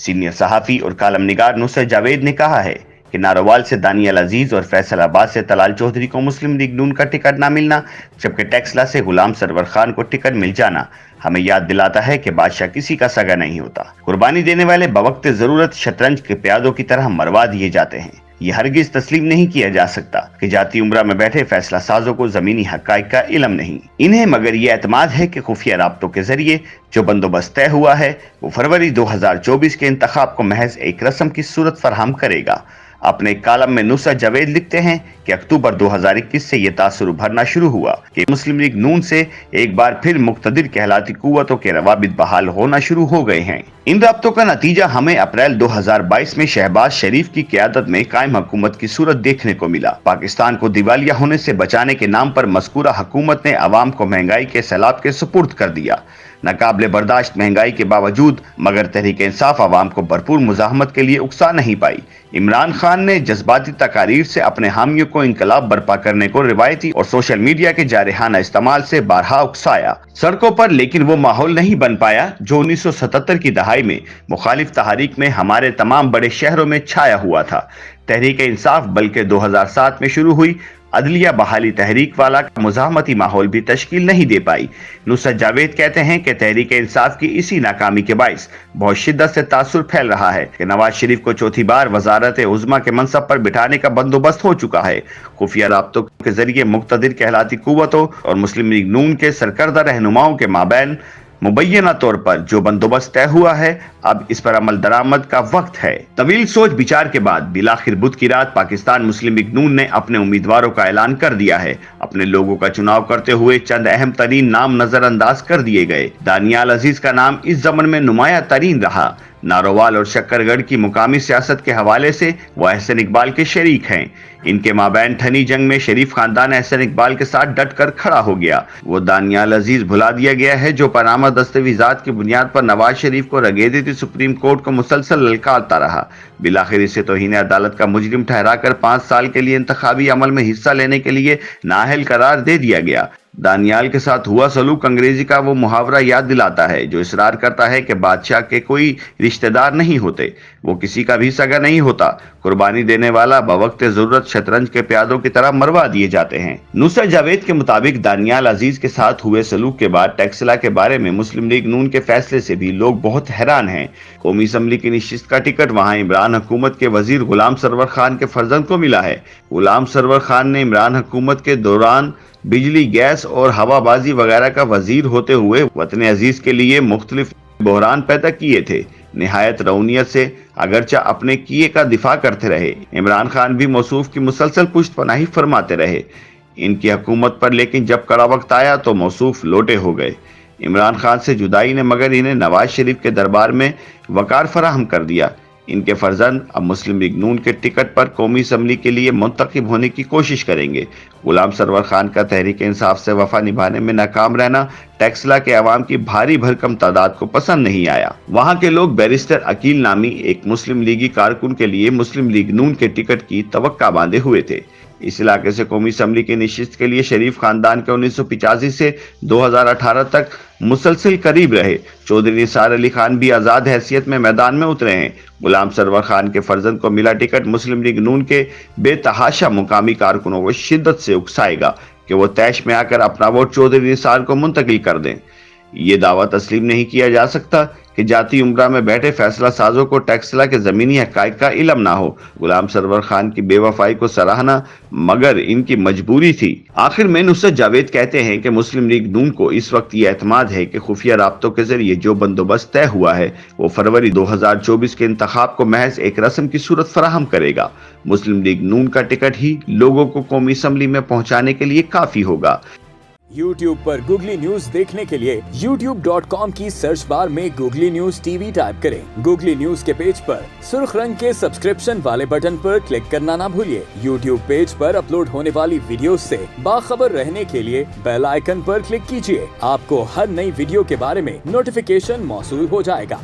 Senior सहाफी और कालम निगार नुसरत जावेद ने कहा है कि नारोवाल से दानियाल अजीज और फैसलाबाद से तलाल चौधरी को मुस्लिम लीग नून का टिकट ना मिलना, जबकि टेक्सला से गुलाम सरवर खान को टिकट मिल जाना हमें याद दिलाता है कि बादशाह किसी का सगा नहीं होता। कुर्बानी देने वाले बवक्त जरूरत शतरंज के प्यादों की तरह मरवा दिए जाते हैं। ये हरगिज तस्लीम नहीं किया जा सकता कि जाती उम्रा में बैठे फैसला साजों को जमीनी हकाइक का इल्म नहीं। इन्हें मगर ये एतमाद है कि खुफिया राब्तों के जरिए जो बंदोबस्त तय हुआ है वो फरवरी 2024 के इंतखाब को महज एक रस्म की सूरत फराहम करेगा। अपने कालम में नुसरत जावेद लिखते हैं कि अक्टूबर 2021 से ये तासुर उभरना शुरू हुआ कि मुस्लिम लीग नून से एक बार फिर मुक्तदिर कहलाती कुव्वतों के रवाबित बहाल होना शुरू हो गए हैं। इन राब्तों का नतीजा हमें अप्रैल 2022 में शहबाज शरीफ की क़यादत में कायम हुकूमत की सूरत देखने को मिला। पाकिस्तान को दिवालिया होने से बचाने के नाम पर मज़कूरा हुकूमत ने अवाम को महंगाई के सैलाब के सुपुर्द कर दिया। नाकाबिले बर्दाश्त महंगाई के बावजूद मगर तहरीक इंसाफ अवाम को भरपूर मुजाहमत के लिए उकसा नहीं पाई। इमरान खान ने जज्बाती तकारीर से अपने हामियों को इनकलाब बर्पा करने को रिवायती और सोशल मीडिया के जारहाना इस्तेमाल से बारहा उकसाया सड़कों पर, लेकिन वो माहौल नहीं बन पाया जो 1977 की दहाई में मुखालिफ तहरीक में हमारे तमाम बड़े शहरों में छाया हुआ था। तहरीक इंसाफ बल्कि 2007 में शुरू हुई अदलिया बहाली तहरीक वाला मुजाहमती माहौल भी तश्कील नहीं दे पाई। नुसरत जावेद कहते हैं कि तहरीक इंसाफ की इसी नाकामी के बाइस बहुत शिद्दत से तासुर फैल रहा है कि नवाज शरीफ को चौथी बार वजारत उज़्मा के मनसब पर बिठाने का बंदोबस्त हो चुका है। खुफिया राब्तों के जरिए मुक्तदिर कहलाती कुव्वतों और मुस्लिम लीग नून के सरकर्दा रहनुमाओं के माबैन मुबैना तौर पर जो बंदोबस्त तय हुआ है, अब इस पर अमल दरामद का वक्त है। तवील सोच विचार के बाद बिलाखिर बुध की रात पाकिस्तान मुस्लिम लीग नून ने अपने उम्मीदवारों का ऐलान कर दिया है। अपने लोगों का चुनाव करते हुए चंद अहम तरीन नाम नजरअंदाज कर दिए गए। दानियाल अजीज का नाम इस ज़मन में नुमाया तरीन रहा। नारोवाल और शक्करगढ़ की मुकामी सियासत के हवाले से वो एहसन इकबाल के शरीक हैं। इनके माबैन ठनी जंग में शरीफ खानदान एहसन इकबाल के साथ डट कर खड़ा हो गया। वो दानियाल अजीज भुला दिया गया है जो पनामा दस्तावेजात की बुनियाद पर नवाज शरीफ को रगेदती सुप्रीम कोर्ट को मुसलसल ललकारता रहा। बिलाखिर इसे तौहीन अदालत का मुजरिम ठहराकर 5 साल के लिए इंतखाबी अमल में हिस्सा लेने के लिए नाअहल करार दे दिया गया। दानियाल के साथ हुआ सलूक अंग्रेजी का वो मुहावरा याद दिलाता है जो इसरार करता है कि बादशाह के कोई रिश्तेदार नहीं होते, वो किसी का भी सगा नहीं होता। कुर्बानी देने वाला बवक्त जरूरत शतरंज के प्यादों की तरह मरवा दिए जाते हैं। नुसरत जावेद के मुताबिक दानियाल अजीज के साथ हुए सलूक के बाद टेक्सला के बारे में मुस्लिम लीग नून के फैसले से भी लोग बहुत हैरान हैं। कौमी असम्बली की नशिस्त का टिकट वहाँ इमरान हुकूमत के वजीर गुलाम सरवर खान के फर्जंद को मिला है। गुलाम सरवर खान ने इमरान हुकूमत के दौरान बिजली, गैस और हवाबाजी वगैरह का वजीर होते हुए वतन अजीज के लिए मुख्तलिफ बहरान पैदा किए थे। निहायत रऊनियत से अगरचा अपने किए का दिफा करते रहे। इमरान खान भी मौसूफ की मुसलसल पुश्त पनाही फरमाते रहे इनकी हुकूमत पर, लेकिन जब कड़ा वक्त आया तो मौसूफ लोटे हो गए। इमरान खान से जुदाई ने मगर इन्हें नवाज शरीफ के दरबार में वकार फराहम कर दिया। इनके फर्जंद अब मुस्लिम लीग नून के टिकट पर कौमी असम्बली के लिए मुंतखब होने की कोशिश करेंगे। गुलाम सरवर खान का तहरीक इंसाफ से वफा निभाने में नाकाम रहना टेक्सला के अवाम की भारी भरकम तादाद को पसंद नहीं आया। वहाँ के लोग बैरिस्टर अकील नामी एक मुस्लिम लीगी कारकुन के लिए मुस्लिम लीग नून के टिकट की तवक्का बांधे हुए थे। इस इलाके से कौमी असम्बली की नशिस्त के लिए शरीफ खानदान के 1985 से 2018 तक मुसलसल करीब रहे चौधरी निसार अली खान भी आज़ाद हैसियत में मैदान में उतरे हैं। गुलाम सरवर खान के फर्जंद को मिला टिकट मुस्लिम लीग नून के बेतहाशा मुकामी कारकुनों को शिद्दत से उकसाएगा कि वो तैश में आकर अपना वोट चौधरी निसार को मुंतकिल कर दें। ये दावा तस्लीम नहीं किया जा सकता कि जाती उम्रा में बैठे फैसला साजों को टेक्सला के जमीनी हकाइक का इल्म ना हो। गुलाम सरवर खान की बेवफाई को सराहना मगर इनकी मजबूरी थी। आखिर में नुसरत जावेद कहते हैं कि मुस्लिम लीग नून को इस वक्त ये एतमाद है कि खुफिया राब्तों के जरिए जो बंदोबस्त तय हुआ है वो फरवरी 2024 के इंतखाब को महज एक रस्म की सूरत फराहम करेगा। मुस्लिम लीग नून का टिकट ही लोगों को कौमी असम्बली में पहुंचाने के लिए काफी होगा। YouTube पर गूगली न्यूज देखने के लिए youtube.com की सर्च बार में गूगली न्यूज टीवी टाइप करें। गूगली न्यूज के पेज पर सुर्ख रंग के सब्सक्रिप्शन वाले बटन पर क्लिक करना ना भूलिए। YouTube पेज पर अपलोड होने वाली वीडियो से बाखबर रहने के लिए बेल आइकन पर क्लिक कीजिए। आपको हर नई वीडियो के बारे में नोटिफिकेशन मौसूल हो जाएगा।